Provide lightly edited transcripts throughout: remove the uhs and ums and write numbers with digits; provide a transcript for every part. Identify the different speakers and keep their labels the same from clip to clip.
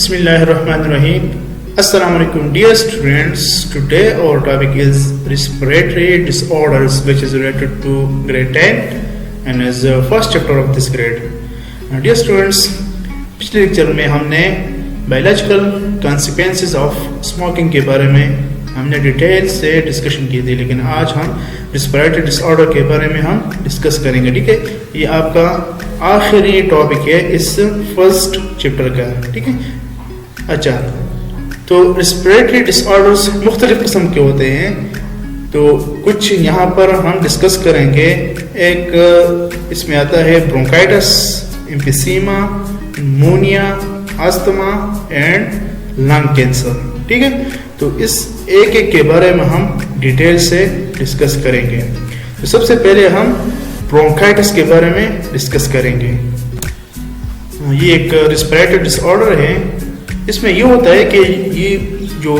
Speaker 1: Bismillahirrahmanirrahim. Assalamu alaikum, dear students. Today our topic is respiratory disorders, which is related to grade 10 and is the first chapter of this grade. Dear students, पिछले lecture में हमने biological consequences of smoking के बारे में हमने detail से discussion की थी, लेकिन आज हम रिस्पिरेटरी डिसऑर्डर के बारे में हम डिस्कस करेंगे. ठीक है, ये आपका आखिरी टॉपिक है इस फर्स्ट चैप्टर का. ठीक है, अच्छा, तो रिस्पिरेटरी डिसऑर्डर्स मुख्तलिफ किस्म के होते हैं. तो कुछ यहाँ पर हम डिस्कस करेंगे. एक इसमें आता है bronchitis, emphysema, pneumonia, asthma and lung cancer. ठीक है, तो इस एक एक के बारे में हम डिटेल से डिस्कस करेंगे. तो सबसे पहले हम ब्रोंकाइटिस के बारे में डिस्कस करेंगे. ये एक रिस्पिरेटरी डिसऑर्डर है. इसमें ये होता है कि ये जो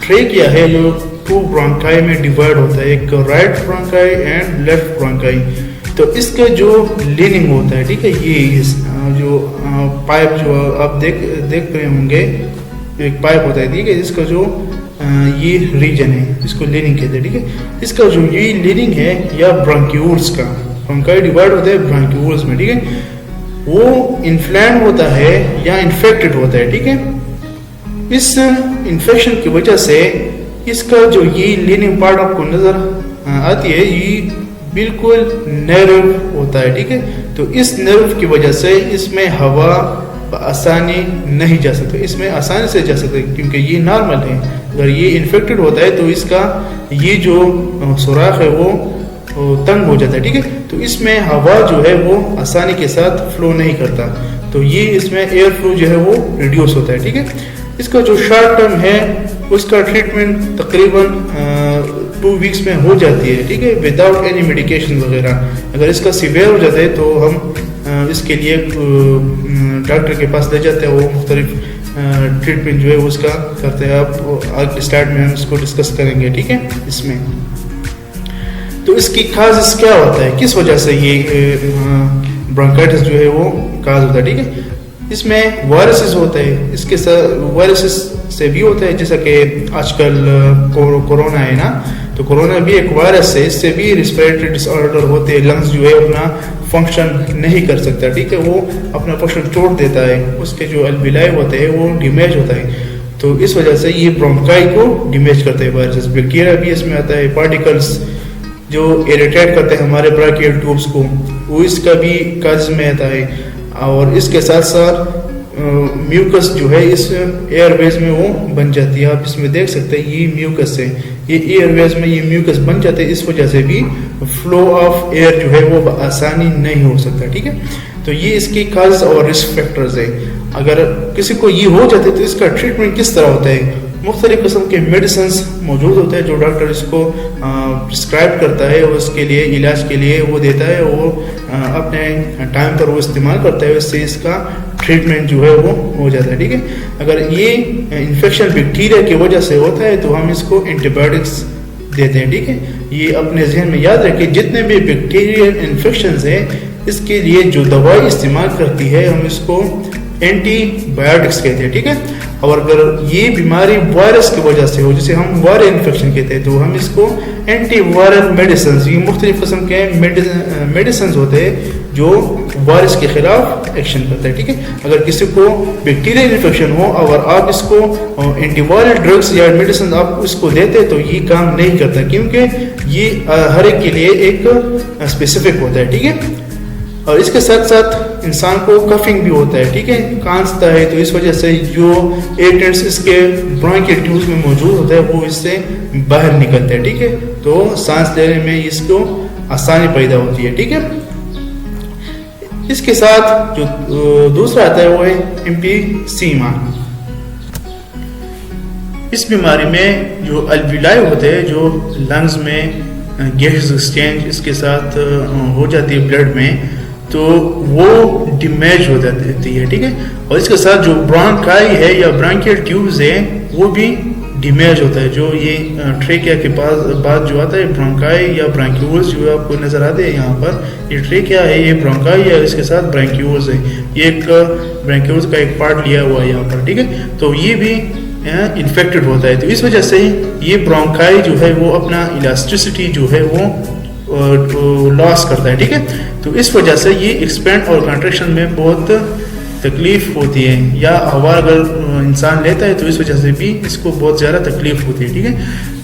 Speaker 1: ट्रेकिया है जो टू ब्रोंकाई में डिवाइड होता है, एक right bronchi and left bronchi. तो इसका जो लीनिंग होता है, ठीक है, ये जो पाइप जो आप देख रहे होंगे, एक पाइप होता है, ठीक है, इसका जो ये रीजन है इसको लीनिंग कहते हैं. ठीक है, इसका जो ये लीनिंग है या ब्रोंक्यूल्स का, ब्रोंकाई डिवाइड होता है ब्रोंक्यूल्स में. ठीक है, वो इन्फ्लेम होता है या इन्फेक्टेड होता है. ठीक है, इस इन्फेक्शन की वजह से इसका जो ये लीनिंग पार्ट आपको नजर आती है, ये बिल्कुल नर्व होता है. ठीक है, तो इस नर्व की वजह से इसमें हवा आसानी नहीं जा सकती, इसमें आसानी से जा सकते क्योंकि ये नॉर्मल है. अगर ये इन्फेक्टेड होता है तो इसका ये जो सुराख है वो तंग हो जाता है. ठीक है, तो इसमें हवा जो है वो आसानी के साथ फ्लो नहीं करता, तो ये इसमें एयर फ्लो जो है वो रिड्यूस होता है. ठीक है, इसका जो शॉर्ट टर्म है उसका ट्रीटमेंट तकरीबन 2 वीक्स में हो जाती है. ठीक है, विदाउट एनी मेडिकेशन वगैरह. अगर इसका सीवियर हो जाता है तो हम इसके लिए डॉक्टर के पास ले जाते हैं, वो मुख्तलिफ ट्रीटमेंट जो है उसका करते हैं. आप आगे स्टार्ट में हम इसको डिस्कस करेंगे. ठीक है, इसमें तो इसकी काज़ क्या होता है, किस वजह से ये ब्रोंकाइटिस जो है वो काज होता है. ठीक है, इसमें वायरसेस होते हैं, इसके साथ वायरसेस से भी होता है, जैसा कि आजकल कोरोना है ना, तो कोरोना भी एक वायरस है, इससे भी रिस्पिरेटरी डिसऑर्डर होते हैं. लंग्स जो है अपना फंक्शन नहीं कर सकता. ठीक है, वो अपना फंक्शन छोड़ देता है, उसके जो अल्विलाई होते हैं वो डैमेज होता है. तो इस वजह से ये ब्रोंकाई को डैमेज करते हैं वायरसेस. बैक्टीरिया भी इसमें आता है, पार्टिकल्स जो इरिटेट करते हैं हमारे ब्रांकियल ट्यूब्स को, वो इसका भी काज में आता है. और इसके साथ साथ म्यूकस जो है इस एयरवेज में वो बन जाती है. आप इसमें देख सकते हैं ये म्यूकस है, ये एयरवेज में ये म्यूकस बन जाते हैं. इस वजह से भी फ्लो ऑफ एयर जो है वो आसानी नहीं हो सकता. ठीक है, तो ये इसकी काज और रिस्क फैक्टर्स है. अगर किसी को ये हो जाते तो इसका ट्रीटमेंट किस तरह होता है. मुख्तलिफ किस्म के मेडिसिन मौजूद होते हैं जो डॉक्टर इसको प्रिस्क्राइब करता है, और उसके लिए इलाज के लिए वो देता है, वो अपने टाइम पर वो इस्तेमाल करता है, उससे इसका ट्रीटमेंट जो है वो हो जाता है. ठीक है, अगर ये इन्फेक्शन बैक्टीरिया की वजह से होता है तो हम इसको एंटीबायोटिक्स देते हैं. ठीक है, ये अपने जहन में याद रखें, जितने भी बैक्टीरियल इन्फेक्शंस है इसके लिए जो दवाई इस्तेमाल करती है हम इसको एंटीबायोटिक्स कहते हैं. ठीक है, और अगर ये बीमारी वायरस की वजह से हो, जिसे हम वायरल इन्फेक्शन कहते हैं, तो हम इसको एंटीवायरल मेडिसिन, ये मुख्तलिफ किस्म के मेडिसिन होते हैं जो वायरस के खिलाफ एक्शन करते हैं. ठीक है, अगर किसी को बैक्टीरियल इन्फेक्शन हो और आप इसको एंटीवायरल ड्रग्स या मेडिसिन आप इसको देते तो ये काम नहीं करता, क्योंकि ये हर एक के लिए एक स्पेसिफिक होता है. ठीक है, और इसके साथ साथ इंसान को कफिंग भी होता है. ठीक है, कांसता है, तो इस वजह से जो एयरटेंट्स इसके ब्रोंकियल ट्यूब्स में मौजूद होता है वो इससे बाहर निकलते हैं. ठीक है, तो सांस लेने में इसको आसानी पैदा होती है. ठीक है, इसके साथ जो दूसरा आता है वो है एम्फीसीमा. इस बीमारी में जो अल्विलाई होते हैं, जो लंग्स में गैस एक्सचेंज इसके साथ हो जाती है ब्लड में, तो वो डैमेज हो जाती है. ठीक है, और इसके साथ जो ब्रोंकाई है या ब्रांकियल ट्यूब्स है वो भी डिमेज होता है। जो ये ट्रेकिया के पास बाद जो आता है ब्रोंकाई या ब्रांक्यूल्स जो आपको नजर आते हैं यहाँ पर, ये ट्रेकिया है, ये ब्रोंकाई है, इसके साथ ब्रांक्यूल्स है, ये एक ब्रांक्यूल्स का एक पार्ट लिया हुआ है यहाँ पर, ठीक है। तो ये भी इन्फेक्टेड होता है, तो इस वजह से ये ब्रोंकाई जो है वो अपना इलास्टिसिटी जो है वो लॉस करता है, ठीक है। तो इस वजह से ये एक्सपेंड और कंट्रैक्शन में बहुत तकलीफ होती है, या हवा अगर इंसान लेता है तो इस वजह से भी इसको बहुत ज़्यादा तकलीफ होती है, ठीक है।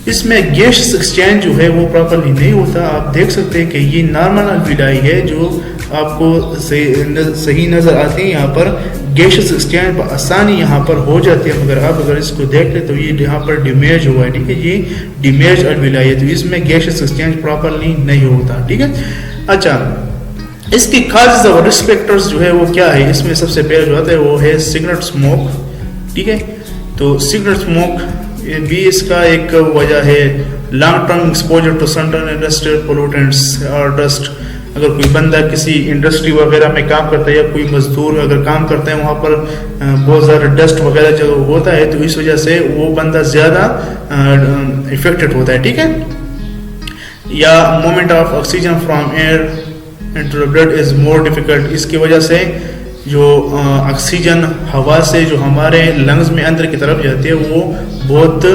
Speaker 1: इसमें गैस एक्सचेंज जो है वो प्रॉपरली नहीं होता। आप देख सकते हैं कि ये नॉर्मल अलविलाई है जो आपको सही नज़र आती है। यहाँ पर गैस एक्सचेंज आसानी यहाँ पर हो जाती है, मगर आप अगर इसको देख ले तो ये यहाँ पर डिमेज हुआ है, ठीक है। ये डिमेज अलविलाई है, तो इसमें गैस एक्सचेंज प्रॉपरली नहीं होता, ठीक है। अच्छा, इसकी काजेज और रिस्क फैक्टर्स जो है वो क्या है, इसमें सबसे पहले जो आता है वो है सिगरेट स्मोक, ठीक है। तो सिगरेट स्मोक भी इसका एक वजह है। Long term exposure to certain industrial pollutants और डस्ट, अगर कोई बंदा किसी इंडस्ट्री वगैरह में काम करता है या कोई मजदूर अगर काम करता है वहाँ पर बहुत ज़्यादा डस्ट वगैरह जो होता है, तो इस वजह से वो बंदा ज़्यादा इफेक्टेड होता है, ठीक है। या movement of oxygen from air into the blood is more difficult, इसकी वजह से जो ऑक्सीजन हवा से जो हमारे लंग्स में अंदर की तरफ जाती है वो बहुत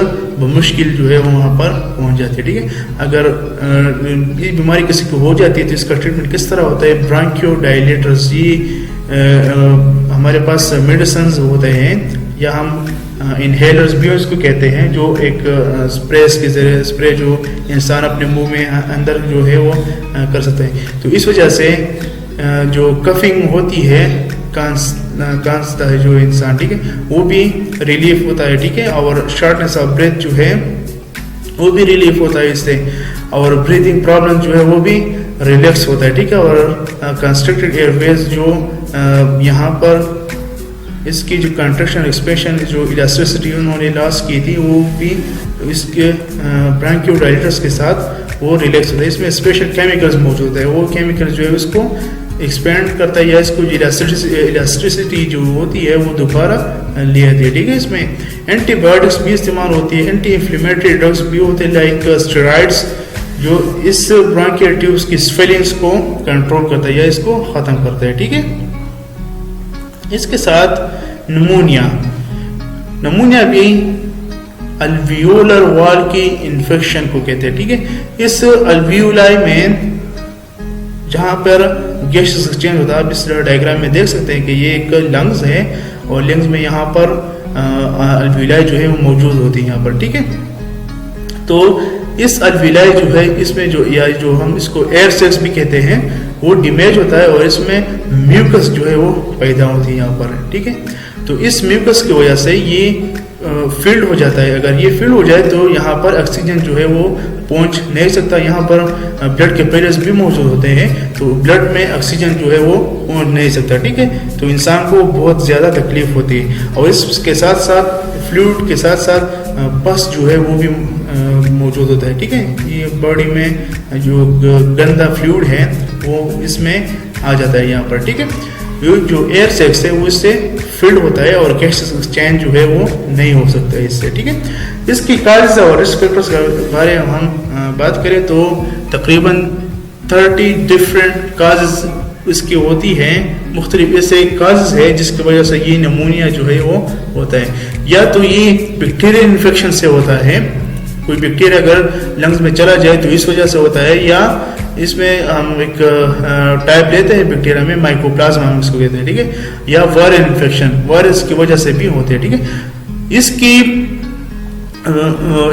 Speaker 1: मुश्किल जो है वहाँ पर पहुँच जाती है, ठीक है। अगर ये बीमारी किसी को हो जाती है तो इसका ट्रीटमेंट किस तरह होता है, ब्रांकियोडायलेटर्स, ये हमारे पास मेडिसिन होते हैं, या हम इनहेलर्स भी इसको कहते हैं, जो एक के जरिए स्प्रे जो इंसान अपने मुंह में अंदर जो है वो कर सकते हैं। तो इस वजह से जो कफिंग होती है कांसता है जो इंसान, ठीक है, वो भी रिलीफ होता है, ठीक है। और शॉर्टनेस ऑफ ब्रेथ जो है वो भी रिलीफ होता है इससे, और ब्रीदिंग प्रॉब्लम जो है वो भी रिलैक्स होता है, ठीक है। और कंस्ट्रक्टेड एयरवेज जो यहाँ पर इसकी जो कंट्रैक्शन एक्सपेंशन जो इलास्टिसिटी उन्होंने लॉस की थी वो भी इसके ब्रांकियोडायलेटर्स के साथ वो रिलैक्स होता है। इसमें स्पेशल केमिकल्स मौजूद है, वो केमिकल जो है उसको एक्सपेंड करता है या इसको इलास्टिसिटी जो होती है वो दोबारा ले आती है, ठीक है। इसमें एंटीबायोटिक्स भी इस्तेमाल होती है, एंटी इन्फ्लेमेटरी ड्रग्स भी होते हैं लाइक स्टेरॉइड्स, जो इस ब्रांकियल ट्यूब्स की स्वेलिंग्स को कंट्रोल करता है या इसको ख़त्म करता है, ठीक है। इसके साथ नमूनिया भी अल्वियोलर वॉल की इन्फेक्शन को कहते हैं, ठीक है। इस अल्वियोलाई में जहाँ पर गैस एक्सचेंज होता है, आप इस डायग्राम में देख सकते हैं कि ये एक लंग्स है और लंग्स में यहाँ पर अल्वियोलाई जो है वो मौजूद होती है यहाँ पर, ठीक है। तो इस अल्वियोलाई जो है इसमें जो हम इसको एयर सेक्स भी कहते हैं वो डैमेज होता है और इसमें म्यूकस जो है वो पैदा होती है यहाँ पर, ठीक है। तो इस म्यूकस की वजह से ये फील्ड हो जाता है। अगर ये फील्ड हो जाए तो यहाँ पर ऑक्सीजन जो है वो पहुँच नहीं सकता। यहाँ पर ब्लड के पेरेंट्स भी मौजूद होते हैं, तो ब्लड में ऑक्सीजन जो है वो पहुँच नहीं सकता, ठीक है। तो इंसान को बहुत ज़्यादा तकलीफ होती है। और इसके साथ साथ फ्लूइड के साथ साथ पस जो है वो भी मौजूद होता है, ठीक है। ये बॉडी में जो गंदा फ्लूइड है वो इसमें आ जाता है यहाँ पर, ठीक है। जो एयर सेक्स है वो इससे फिल्ड होता है और गैस एक्सचेंज जो है वो नहीं हो सकता है इससे, ठीक है। इसकी काजेज और रिस्क फैक्टर्स के बारे में हम बात करें तो तकरीबन 30 डिफरेंट काजेज इसकी होती हैं, मुख्तलिफ ऐसे काजेज है जिसकी वजह से ये नमूनिया जो है वो होता है। या तो ये बैक्टीरियल इन्फेक्शन से होता है, कोई बैक्टीरिया अगर लंग्स में चला जाए तो इस वजह से होता है, या इसमें हम एक टाइप लेते हैं बैक्टीरिया में माइकोप्लाज्मा हम इसको कहते हैं, ठीक है। या वायरल इन्फेक्शन वायरस की वजह से भी होते हैं, ठीक है। इसकी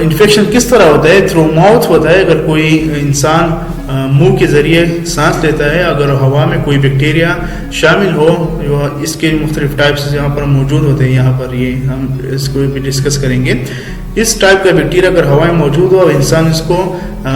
Speaker 1: इन्फेक्शन किस तरह होता है, थ्रू माउथ होता है। अगर कोई इंसान मुंह के जरिए सांस लेता है, अगर हवा में कोई बैक्टीरिया शामिल हो, जो इसके मुख्तलिफ टाइप्स यहाँ पर मौजूद होते हैं, यहाँ पर ये हम इसको भी डिस्कस करेंगे। इस टाइप का बैक्टीरिया अगर हवा में मौजूद हो और इंसान इसको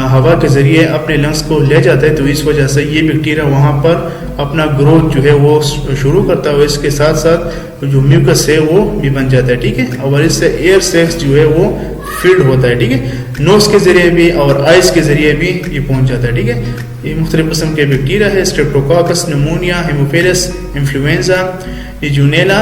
Speaker 1: हवा के जरिए अपने लंग्स को ले जाता है तो इस वजह से ये बैक्टीरिया वहाँ पर अपना ग्रोथ जो है वो शुरू करता है और इसके साथ साथ जो म्यूकस है वो भी बन जाता है, ठीक है। और इससे एयर सेक्स जो है वो फील्ड होता है, ठीक है। नोज के जरिए भी और आइस के जरिए भी ये पहुँच जाता है, ठीक है। ये मुख्तलिफ किस्म के बैक्टीरिया है, streptococcus, pneumonia, haemophilus, influenza, legionella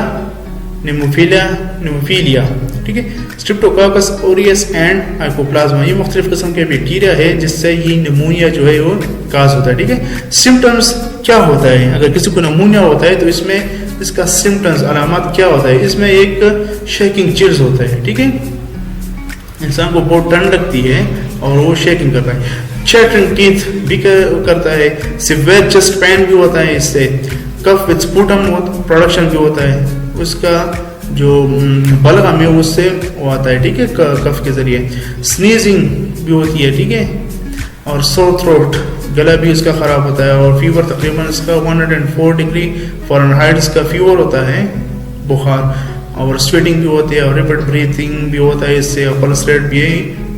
Speaker 1: pneumophila, ठीक है, स्ट्रेप्टोकोकस ऑरियस एंड माइकोप्लाज्मा, ये मुख्तलिफ किस्म के बैक्टीरिया है जिससे ये निमोनिया जो है वो काज होता है, ठीक है। सिम्टम्स क्या होता है, अगर किसी को निमोनिया होता है तो इसमें इसका सिम्टम्स अलामत क्या होता है, इसमें एक शेकिंग चिल्स होता है, ठीक है, इंसान को बहुत ठंड लगती है और वो शेकिंग करता है, चैटरिंग टीथ भी करता है, सिवियर चेस्ट पेन भी होता है, इससे कफ विद स्पूटम प्रोडक्शन भी होता है, उसका जो बलगम है उससे वो आता है, ठीक है, कफ के जरिए, स्नीजिंग भी होती है, ठीक है, और सोर थ्रोट, गला भी इसका ख़राब होता है, और फीवर तकरीबन इसका 104 डिग्री फ़ारेनहाइट इसका फीवर होता है, बुखार, और स्वेटिंग भी होती है, और रैपिड ब्रीथिंग भी होता है इससे, और पल्स रेट भी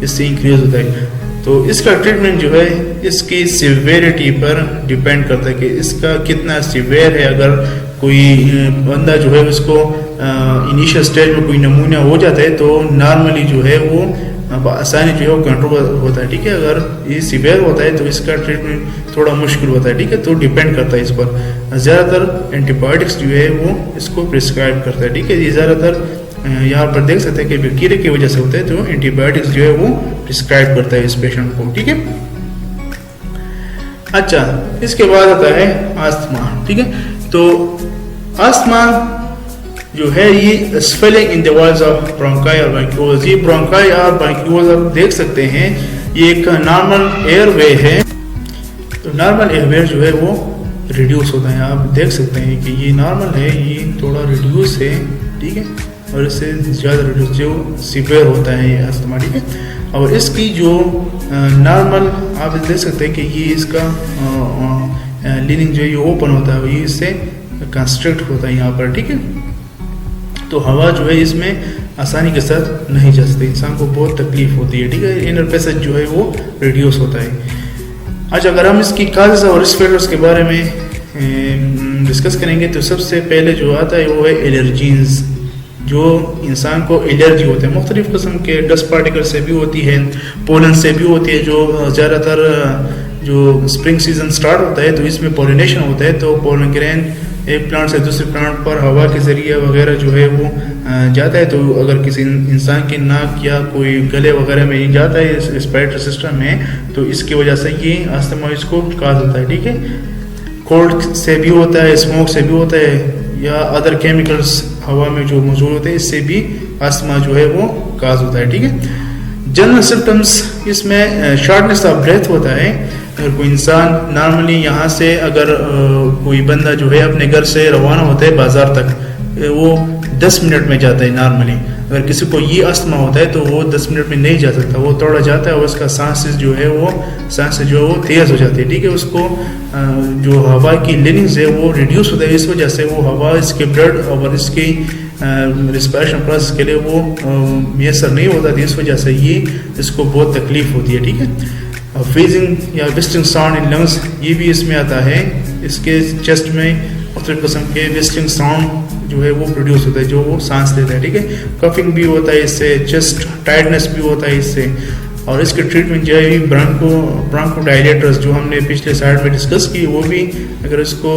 Speaker 1: इससे इंक्रीज होता है। तो इसका ट्रीटमेंट जो है इसकी सिवियरिटी पर डिपेंड करता है कि इसका कितना सिवियर है। अगर कोई बंदा जो है उसको इनिशियल स्टेज में कोई नमूना हो जाता है तो नॉर्मली जो है वो आसानी जो है वो कंट्रोल होता है, ठीक है। अगर ये सिवियर होता है तो इसका ट्रीटमेंट थोड़ा मुश्किल होता है, ठीक है, तो डिपेंड करता है इस पर। ज़्यादातर एंटीबायोटिक्स जो है वो इसको प्रिस्क्राइब करता है, ठीक है। ये ज़्यादातर यहाँ पर देख सकते हैं कि बैक्टीरिया की वजह से होता है, तो एंटीबायोटिक्स जो है वो प्रिस्क्राइब करता है इस पेशेंट को, ठीक है। अच्छा, इसके बाद आता है आस्थमा, ठीक है। तो आस्थमा जो है ये swelling in the walls of bronchi और ब्रोंकियोल्स, ये ब्रोंकाई और ब्रोंकियोल्स आप देख सकते हैं, ये एक नॉर्मल एयरवे है। तो नॉर्मल एयरवे जो है वो रिड्यूस होता है, आप देख सकते हैं कि ये नॉर्मल है, ये थोड़ा रिड्यूस है, ठीक है, और इससे ज़्यादा रिड्यूस जो सिवियर होता है ये अस्थमा, ठीक है। और इसकी जो नॉर्मल आप देख सकते हैं कि ये इसका लीनिंग जो है ये ओपन होता है, ये इससे कंस्ट्रक्ट होता है यहाँ पर, ठीक है। तो हवा जो है इसमें आसानी के साथ नहीं जा सकती, इंसान को बहुत तकलीफ होती है, ठीक है। इनर पैसेज जो है वो रिड्यूस होता है। अच्छा, अगर हम इसकी काजेज और रिस्क फैक्टर्स के बारे में डिस्कस करेंगे तो सबसे पहले जो आता है वो है एलर्जीज, जो इंसान को एलर्जी होते हैं, मुख्तलिफ किस्म के डस्ट पार्टिकल से भी होती है, पोलन से भी होती है। जो ज़्यादातर जो स्प्रिंग सीजन स्टार्ट होता है तो इसमें पोलिनेशन होता है, तो पोलन ग्रेन एक प्लांट से दूसरे प्लांट पर हवा के जरिए वगैरह जो है वो जाता है। तो अगर किसी इंसान की नाक या कोई गले वगैरह में जाता है इस रेस्पिरेटरी सिस्टम में, तो इसकी वजह से ये अस्थमा इसको काज होता है, ठीक है। कोल्ड से भी होता है, स्मोक से भी होता है, या अदर केमिकल्स हवा में जो मौजूद होते हैं इससे भी अस्थमा जो है वो काज होता है, ठीक है। जनरल सिम्टम्स इसमें शॉर्टनेस ऑफ ब्रेथ होता है। अगर कोई इंसान नॉर्मली यहाँ से अगर कोई बंदा जो है अपने घर से रवाना होता है बाजार तक, वो 10 मिनट में जाता है नॉर्मली। अगर किसी को ये अस्थमा होता है तो वो 10 मिनट में नहीं जा सकता, वो थोड़ा जाता है और उसका सांसेस जो है वो तेज़ हो जाती है, ठीक है। उसको जो हवा की लिनिंग्स है वो रिड्यूस होता है, इस वजह से वो हवा इसके ब्लड और इसकी रिस्पिरेशन प्रोसेस के लिए वो मैसर नहीं होता थी, इस वजह से ये इसको बहुत तकलीफ होती है, ठीक है। फ्रीजिंग या विस्टिंग साउंड इन लंग्स ये भी इसमें आता है, इसके चेस्ट में मुख्तलिफ किस्म के विस्टिंग साउंड जो है वो प्रोड्यूस होता है, जो वो सांस लेता है, ठीक है। कफिंग भी होता है इससे, चेस्ट टाइटनेस भी होता है इससे। और इसके ट्रीटमेंट जो है ब्रोंकोडायलेटर्स जो हमने पिछले साइड में डिस्कस की, वो भी अगर इसको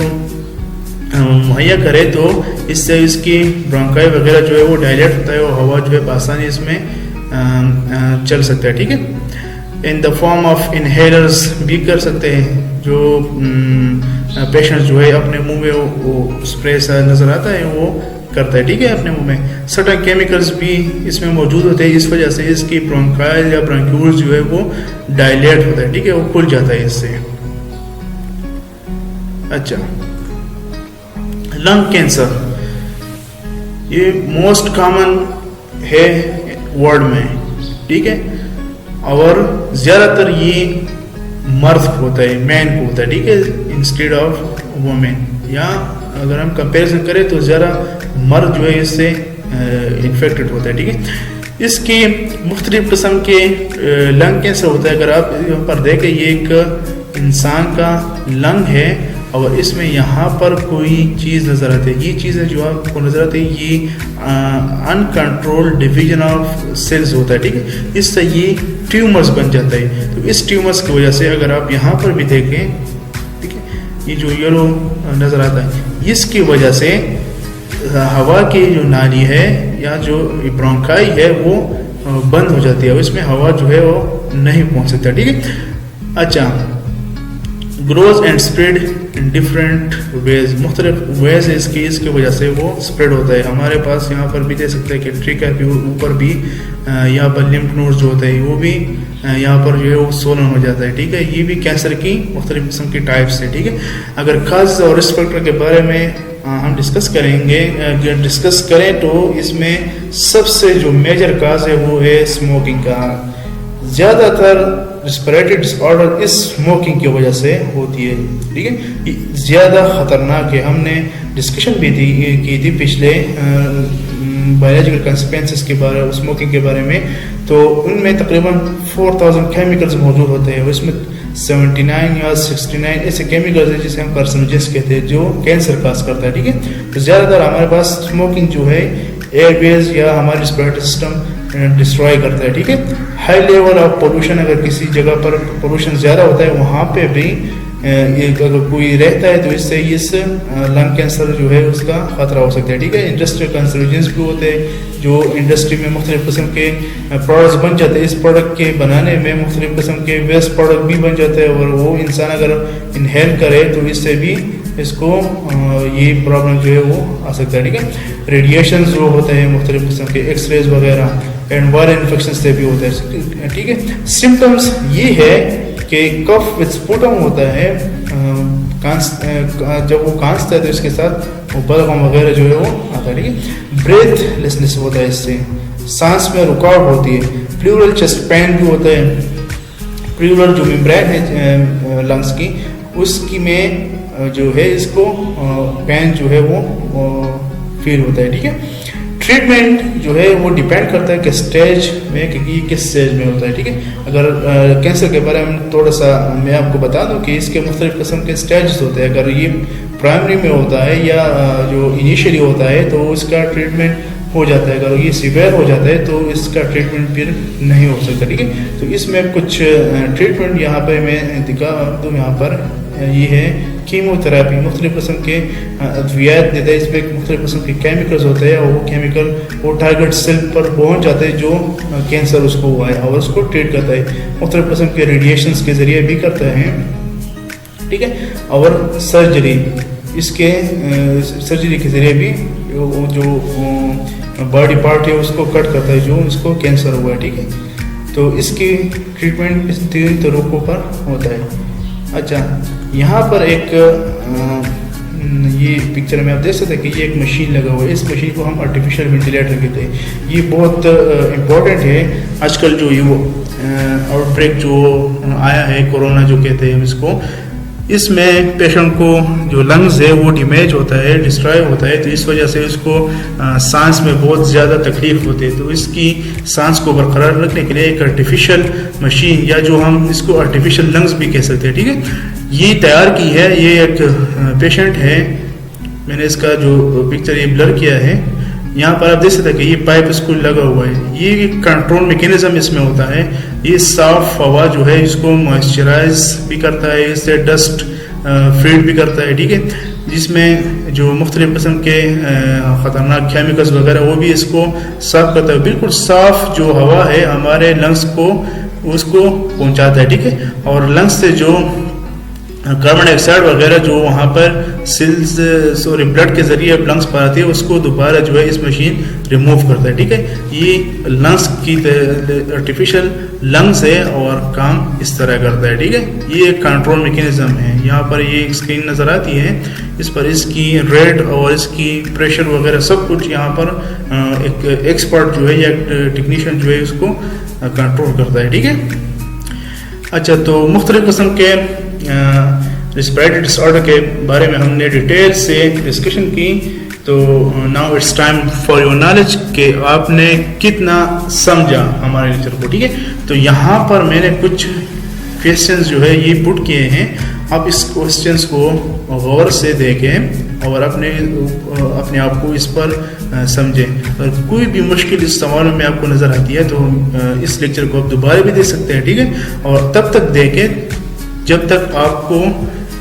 Speaker 1: मुहैया करे तो इससे इसकी ब्रोंकाई वगैरह जो है वो डायलेट होता है और हवा जो है आसानी इसमें चल सकता है, ठीक है। In the form of inhalers भी कर सकते हैं, जो पेशेंट जो है अपने मुंह में वो स्प्रे सा नज़र आता है वो करता है, ठीक है, अपने मुंह में। सर्टेन केमिकल्स भी इसमें मौजूद होते हैं, इस वजह से इसकी ब्रोंकाइल या ब्रोंक्यूल्स जो है वो डायलेट होता है, ठीक है, वो खुल जाता है इससे। अच्छा, लंग कैंसर ये मोस्ट कॉमन है वर्ल्ड में, ठीक है, और ज़्यादातर ये मर्द होता है, मैन को होता है, ठीक है, इंस्टेड ऑफ वुमेन। या अगर हम कंपैरिजन करें तो ज़्यादा मर्द जो है इससे इन्फेक्टेड होता है, ठीक है। इसकी मुख्तलिफ किस्म के लंग कैंसर होता है। अगर आप यहाँ पर देखें, ये एक इंसान का लंग है और इसमें यहाँ पर कोई चीज़ नज़र आती है, ये चीज़ है जो आपको नज़र आती है, ये अनकंट्रोल्ड डिवीजन ऑफ सेल्स होता है, ठीक है। इससे ये ट्यूमर्स बन जाता है। तो इस ट्यूमर्स की वजह से अगर आप यहाँ पर भी देखें, ठीक है, ये जो येलो नज़र आता है, इसकी वजह से हवा की जो नाली है या जो ब्रोंकाई है वो बंद हो जाती है, इसमें हवा जो है वो नहीं पहुंच सकता, ठीक है। अच्छा, grows and spread in different ways, मुख्तलिफ वेज इसकी वजह से वो स्प्रेड होता है। हमारे पास यहाँ पर भी दे सकते हैं कि ट्रिका के ऊपर भी यहाँ पर लिम्फ नोड्स जो होते हैं वो भी यहाँ पर जो है वो सोलन हो जाता है, ठीक है। ये भी कैंसर की मुख्तलिफ किस्म की टाइप्स है, ठीक है। अगर काज और रिस्क फैक्टर के बारे में हम डिस्कस करें तो इसमें सबसे जो मेजर काज है वो है स्मोकिंग का। ज़्यादातर रिस्पिरेटरी डिसऑर्डर इस स्मोकिंग की वजह से होती है, ठीक है। ज़्यादा ख़तरनाक है, हमने डिस्कशन भी की थी पिछले बायोलॉजिकल कंसिक्वेंसेस के बारे स्मोकिंग के बारे में, तो उनमें तकरीबन 4000 केमिकल्स मौजूद होते हैं, उसमें 79 या 69 ऐसे केमिकल्स हैं जिसे हम कार्सिनोजेंस कहते हैं जो कैंसर काज करता है, ठीक है। तो ज़्यादातर हमारे पास स्मोकिंग जो है एयरवेज या हमारे रिस्पिरेटरी सिस्टम डिस्ट्रॉय करता है, ठीक है। हाई लेवल ऑफ पोल्यूशन, अगर किसी जगह पर पोल्यूशन ज़्यादा होता है वहाँ पे भी अगर कोई रहता है तो इससे इस लंग कैंसर जो है उसका खतरा हो सकता है, ठीक है। इंडस्ट्रियल कैंसरोजेंस भी होते हैं जो इंडस्ट्री में मुख्तलिफ किस्म के प्रोडक्ट्स बन जाते हैं, इस प्रोडक्ट के बनाने में मुख्तलिफ किस्म के वेस्ट प्रोडक्ट भी बन जाते हैं और वो इंसान अगर इनहेल करे तो इससे भी इसको ये प्रॉब्लम जो है वो आ सकता है, ठीक है। रेडिएशन जो होते हैं मुख्तलिफ किस्म के एक्सरेज वगैरह एंड वायरल इन्फेक्शन से भी होता है, ठीक है। सिम्टम्स ये है कि कफ विद स्पुटम होता है, जब वो कांसता है तो इसके साथ वो बलगम वगैरह जो है वो आता है, ठीक है। ब्रेथलेसनेस होता है, इससे सांस में रुकावट होती है। प्लूरल चेस्ट पेन भी होता है, प्लूरल जो मेम्ब्रेन है लंग्स की उसकी में जो है इसको पेन जो है वो फील होता है, ठीक है। ट्रीटमेंट जो है वो डिपेंड करता है कि स्टेज में कि किस स्टेज में होता है, ठीक है। अगर कैंसर के बारे में थोड़ा सा मैं आपको बता दूं कि इसके मुख्तलिफ किस्म के स्टेज होते हैं। अगर ये प्राइमरी में होता है या जो इनिशियली होता है तो इसका ट्रीटमेंट हो जाता है, अगर ये सीवियर हो जाता है तो इसका ट्रीटमेंट फिर नहीं हो सकता, ठीक है। तो इसमें कुछ ट्रीटमेंट यहाँ पे मैं दिखा दूँ, यहाँ पर ये है कीमोथेरेपी, मुख्तलिफ किस्म के अद्वियात देता है, इसमें मुख्तलिफ किस्म के केमिकल्स होते हैं और वो केमिकल वो टारगेट सेल पर पहुंच जाते हैं जो कैंसर उसको हुआ है और उसको ट्रीट करता है। मुख्तलिफ किस्म के रेडिएशंस के ज़रिए भी करते हैं, ठीक है। और सर्जरी, इसके सर्जरी के ज़रिए भी जो बॉडी पार्ट है उसको कट करता है जो उसको कैंसर हुआ है, ठीक है। तो इसकी ट्रीटमेंट इस 3 तरीकों पर होता है। अच्छा, यहाँ पर एक ये पिक्चर में आप देख सकते हैं कि ये एक मशीन लगा हुआ है, इस मशीन को हम आर्टिफिशियल वेंटिलेटर कहते हैं। ये बहुत इम्पोर्टेंट है। आजकल जो ये आउटब्रेक जो आया है कोरोना जो कहते हैं इसको, इसमें पेशेंट को जो लंग्स है वो डैमेज होता है, डिस्ट्रॉय होता है, तो इस वजह से उसको सांस में बहुत ज़्यादा तकलीफ होती है। तो इसकी सांस को बरकरार रखने के लिए एक आर्टिफिशियल मशीन या जो हम इसको आर्टिफिशियल लंग्स भी कह सकते हैं, ठीक है, ये तैयार की है। ये एक पेशेंट है, मैंने इसका जो पिक्चर ये ब्लर किया है, यहाँ पर आप देख सकते हैं कि ये पाइप इसको लगा हुआ है। ये कंट्रोल मैकेनिज्म इसमें होता है, ये साफ हवा जो है इसको मॉइस्चराइज भी करता है, इससे डस्ट फ्रीड भी करता है, ठीक है, जिसमें जो मुख्तलिफ किस्म के ख़तरनाक केमिकल्स वगैरह वो भी इसको साफ करता है। बिल्कुल साफ जो हवा है हमारे लंग्स को उसको पहुँचाता है, ठीक है। और लंग्स से जो कार्बन डाइऑक्साइड वगैरह जो वहाँ पर सेल्स और ब्लड के जरिए लंग्स पर आती है उसको दोबारा जो है इस मशीन रिमूव करता है, ठीक है। ये लंग्स की आर्टिफिशियल लंग्स है और काम इस तरह करता है, ठीक है। ये एक कंट्रोल मैकेनिज्म है। यहाँ पर ये स्क्रीन नज़र आती है, इस पर इसकी रेट और इसकी प्रेशर वगैरह सब कुछ यहाँ पर एक एक्सपर्ट जो है या टेक्नीशियन जो है उसको कंट्रोल करता है, ठीक है। अच्छा, तो मुख्तलिफ किस्म के रिस्पिरेटरी डिसऑर्डर के बारे में हमने डिटेल से डिस्कशन की। तो now it's time for your knowledge कि आपने कितना समझा हमारे लेक्चर को, ठीक है। तो यहाँ पर मैंने कुछ क्वेश्चंस जो है ये पुट किए हैं, आप इस क्वेश्चंस को गौर से देखें और अपने आप को इस पर समझें। और कोई भी मुश्किल इस सवाल में आपको नज़र आती है तो इस लेक्चर को आप दोबारा भी देख सकते हैं, ठीक है। और तब तक देखें जब तक आपको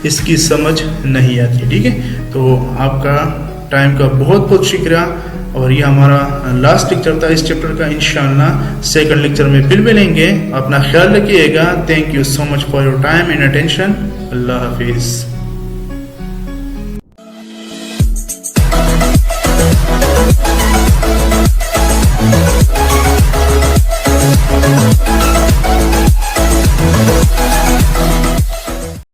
Speaker 1: इसकी समझ नहीं आती, ठीक है। तो आपका टाइम का बहुत बहुत शुक्रिया। और ये हमारा लास्ट लेक्चर था इस चैप्टर का। इंशाल्लाह सेकंड लेक्चर में फिर मिलेंगे। अपना ख्याल रखिएगा। Thank you so much for your time and attention. अल्लाह हाफिज़।